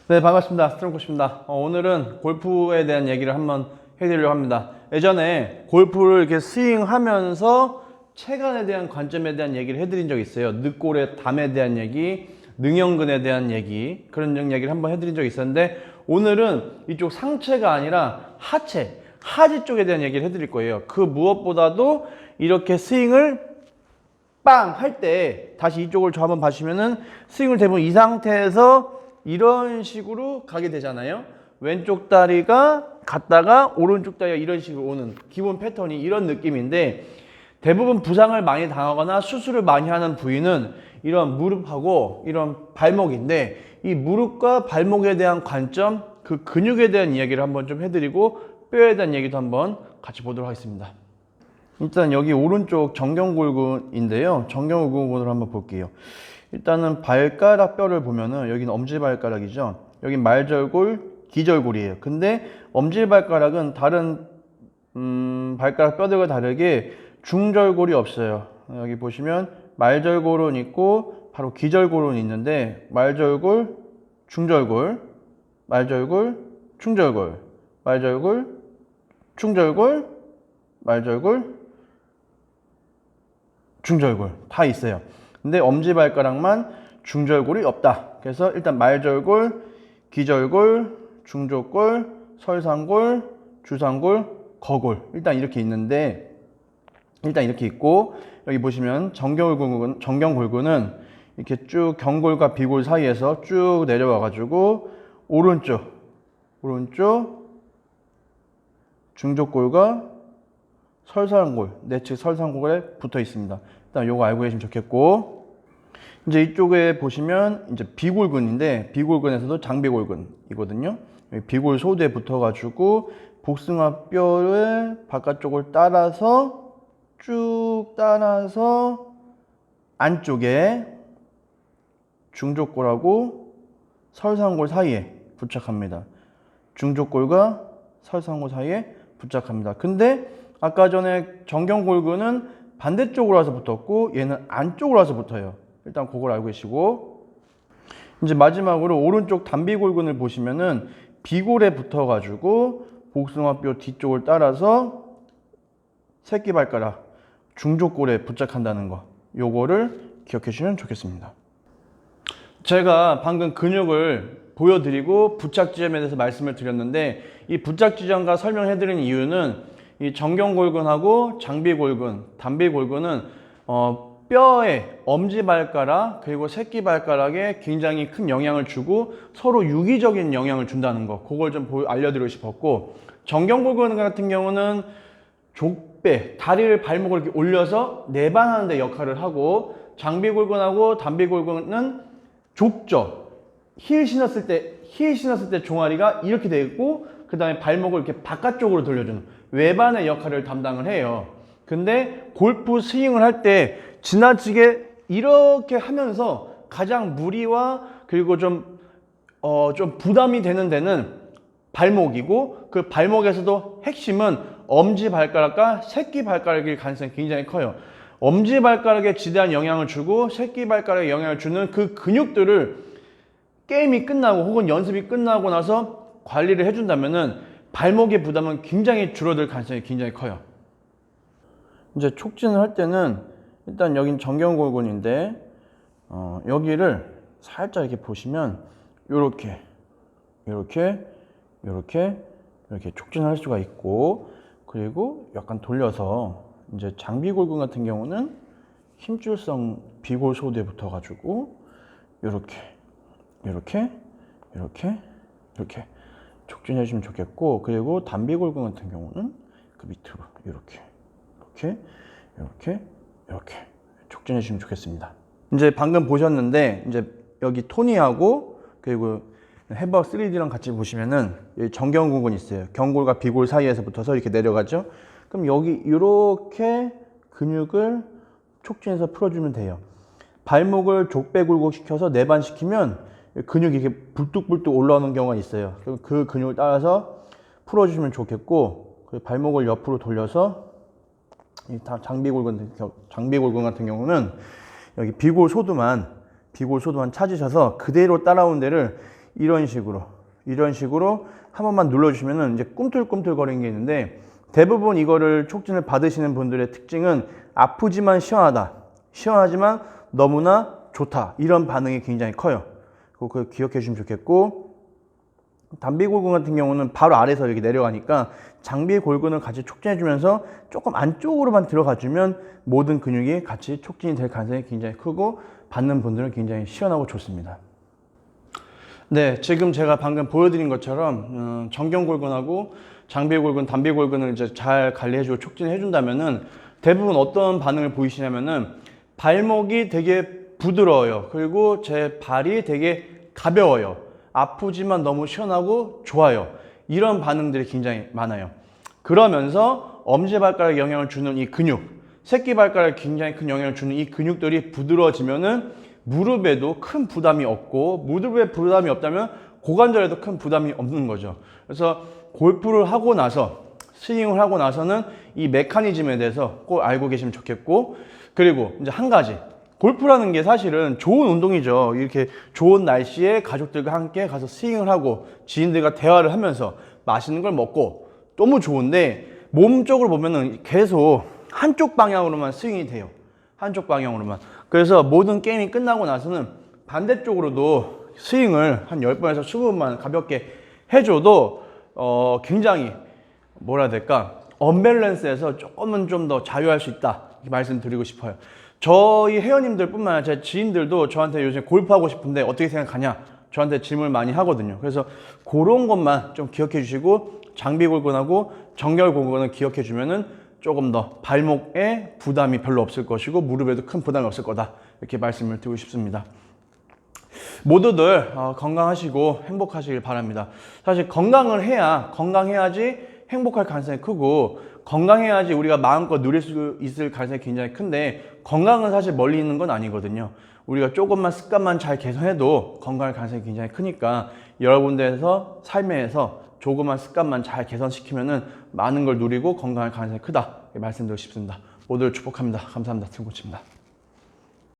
네, 반갑습니다. 스트롱코치입니다. 오늘은 골프에 대한 얘기를 한번 해드리려고 합니다. 예전에 골프를 이렇게 스윙하면서 체간에 대한 관점에 대한 얘기를 해드린 적이 있어요. 늑골의 담에 대한 얘기, 능형근에 대한 얘기, 그런 얘기를 한번 해드린 적이 있었는데, 오늘은 이쪽 상체가 아니라 하체, 하지 쪽에 대한 얘기를 해드릴 거예요. 그 무엇보다도 이렇게 스윙을 빵! 할 때, 다시 이쪽을 저 한번 봐주시면은 스윙을 대부분 이 상태에서 이런 식으로 가게 되잖아요. 왼쪽 다리가 갔다가 오른쪽 다리가 이런 식으로 오는 기본 패턴이 이런 느낌인데, 대부분 부상을 많이 당하거나 수술을 많이 하는 부위는 이런 무릎하고 이런 발목인데, 이 무릎과 발목에 대한 관점, 그 근육에 대한 이야기를 한번 좀 해드리고 뼈에 대한 얘기도 한번 같이 보도록 하겠습니다. 일단 여기 오른쪽 정경골근인데요. 정경골근을 한번 볼게요. 일단은 발가락 뼈를 보면은 여기는 엄지발가락이죠. 여기 말절골, 기절골이에요. 근데 엄지발가락은 다른 발가락 뼈들과 다르게 중절골이 없어요. 여기 보시면 말절골은 있고 바로 기절골은 있는데, 말절골, 중절골, 말절골, 중절골, 말절골, 중절골, 말절골, 중절골 다 있어요. 근데 엄지발가락만 중절골이 없다. 그래서 일단 말절골, 기절골, 중족골, 설상골, 주상골, 거골, 일단 이렇게 있는데, 일단 이렇게 있고, 여기 보시면 정경골근은 이렇게 쭉 경골과 비골 사이에서 쭉 내려와 가지고 오른쪽 중족골과 설상골, 내측 설상골에 붙어 있습니다. 일단 요거 알고 계시면 좋겠고, 이제 이쪽에 보시면 이제 비골근인데, 비골근에서도 장비골근이거든요. 여기 비골 소두에 붙어가지고 복숭아뼈를 바깥쪽을 따라서 쭉 따라서 안쪽에 중족골하고 설상골 사이에 부착합니다. 중족골과 설상골 사이에 부착합니다. 근데 아까 전에 정경골근은 반대쪽으로 와서 붙었고, 얘는 안쪽으로 와서 붙어요. 일단 그걸 알고 계시고, 이제 마지막으로 오른쪽 단비골근을 보시면은 비골에 붙어가지고 복숭아뼈 뒤쪽을 따라서 새끼발가락 중족골에 부착한다는 거, 요거를 기억해 주시면 좋겠습니다. 제가 방금 근육을 보여드리고 부착 지점에 대해서 말씀을 드렸는데, 이 부착 지점과 설명해 드린 이유는 이 정경골근하고 장비골근, 단비골근은 뼈에 엄지발가락 그리고 새끼발가락에 굉장히 큰 영향을 주고 서로 유기적인 영향을 준다는 거, 그걸 좀 알려드리고 싶었고, 정경골근 같은 경우는 족배, 다리를 발목을 이렇게 올려서 내반하는 데 역할을 하고, 장비골근하고 단비골근은 족저, 힐 신었을 때 종아리가 이렇게 되어 있고, 그 다음에 발목을 이렇게 바깥쪽으로 돌려주는 외반의 역할을 담당을 해요. 근데 골프 스윙을 할 때 지나치게 이렇게 하면서 가장 무리와 그리고 좀 부담이 되는 데는 발목이고, 그 발목에서도 핵심은 엄지발가락과 새끼발가락일 가능성이 굉장히 커요. 엄지발가락에 지대한 영향을 주고 새끼발가락에 영향을 주는 그 근육들을 게임이 끝나고 혹은 연습이 끝나고 나서 관리를 해준다면은 발목의 부담은 굉장히 줄어들 가능성이 굉장히 커요. 이제 촉진을 할 때는 일단 여긴 정경골근인데, 여기를 살짝 이렇게 보시면 이렇게 촉진을 할 수가 있고, 그리고 약간 돌려서 이제 장비골근 같은 경우는 힘줄성 비골 소두에 붙어가지고 이렇게 촉진해 주시면 좋겠고, 그리고 단비골근 같은 경우는 그 밑으로 이렇게 촉진해 주시면 좋겠습니다. 이제 방금 보셨는데, 이제 여기 토니하고 그리고 해버 3D랑 같이 보시면은 여기 정경골근이 있어요. 경골과 비골 사이에서 붙어서 이렇게 내려가죠. 그럼 여기 이렇게 근육을 촉진해서 풀어주면 돼요. 발목을 족배 굴곡시켜서 내반시키면 근육이 이렇게 불뚝불뚝 올라오는 경우가 있어요. 그럼 그 근육을 따라서 풀어주시면 좋겠고, 그 발목을 옆으로 돌려서 장비골근 같은 경우는 여기 비골 소두만 찾으셔서 그대로 따라온 데를 이런 식으로 한 번만 눌러주시면은 이제 꿈틀꿈틀 거리는 게 있는데, 대부분 이거를 촉진을 받으시는 분들의 특징은 아프지만 시원하다, 시원하지만 너무나 좋다, 이런 반응이 굉장히 커요. 그거 기억해 주시면 좋겠고, 단비골근 같은 경우는 바로 아래에서 이렇게 내려가니까 장비골근을 같이 촉진해 주면서 조금 안쪽으로만 들어가 주면 모든 근육이 같이 촉진이 될 가능성이 굉장히 크고, 받는 분들은 굉장히 시원하고 좋습니다. 네, 지금 제가 방금 보여드린 것처럼 정경골근하고 장비골근, 단비골근을 이제 잘 관리해주고 촉진해준다면은 대부분 어떤 반응을 보이시냐면은 발목이 되게 부드러워요. 그리고 제 발이 되게 가벼워요. 아프지만 너무 시원하고 좋아요. 이런 반응들이 굉장히 많아요. 그러면서 엄지발가락에 영향을 주는 이 근육, 새끼발가락에 굉장히 큰 영향을 주는 이 근육들이 부드러워지면은 무릎에도 큰 부담이 없고, 무릎에 부담이 없다면 고관절에도 큰 부담이 없는 거죠. 그래서 골프를 하고 나서, 스윙을 하고 나서는 이 메커니즘에 대해서 꼭 알고 계시면 좋겠고, 그리고 이제 한 가지, 골프라는 게 사실은 좋은 운동이죠. 이렇게 좋은 날씨에 가족들과 함께 가서 스윙을 하고 지인들과 대화를 하면서 맛있는 걸 먹고 너무 좋은데, 몸쪽으로 보면은 계속 한쪽 방향으로만 스윙이 돼요. 한쪽 방향으로만. 그래서 모든 게임이 끝나고 나서는 반대쪽으로도 스윙을 한 10번에서 20번만 가볍게 해줘도 굉장히 뭐라 해야 될까, 언밸런스에서 조금은 좀 더 자유할 수 있다, 이렇게 말씀드리고 싶어요. 저희 회원님들 뿐만 아니라 제 지인들도 저한테 요즘 골프하고 싶은데 어떻게 생각하냐, 저한테 질문을 많이 하거든요. 그래서 그런 것만 좀 기억해 주시고, 장비골근하고 정결골근을 기억해 주면은 조금 더 발목에 부담이 별로 없을 것이고 무릎에도 큰 부담이 없을 거다, 이렇게 말씀을 드리고 싶습니다. 모두들 건강하시고 행복하시길 바랍니다. 사실 건강해야지 행복할 가능성이 크고, 건강해야지 우리가 마음껏 누릴 수 있을 가능성이 굉장히 큰데, 건강은 사실 멀리 있는 건 아니거든요. 우리가 조금만 습관만 잘 개선해도 건강할 가능성이 굉장히 크니까, 여러분들에서 삶에서 조그만 습관만 잘 개선시키면은 많은 걸 누리고 건강할 가능성이 크다, 말씀드리고 싶습니다. 모두를 축복합니다. 감사합니다. 등고치입니다.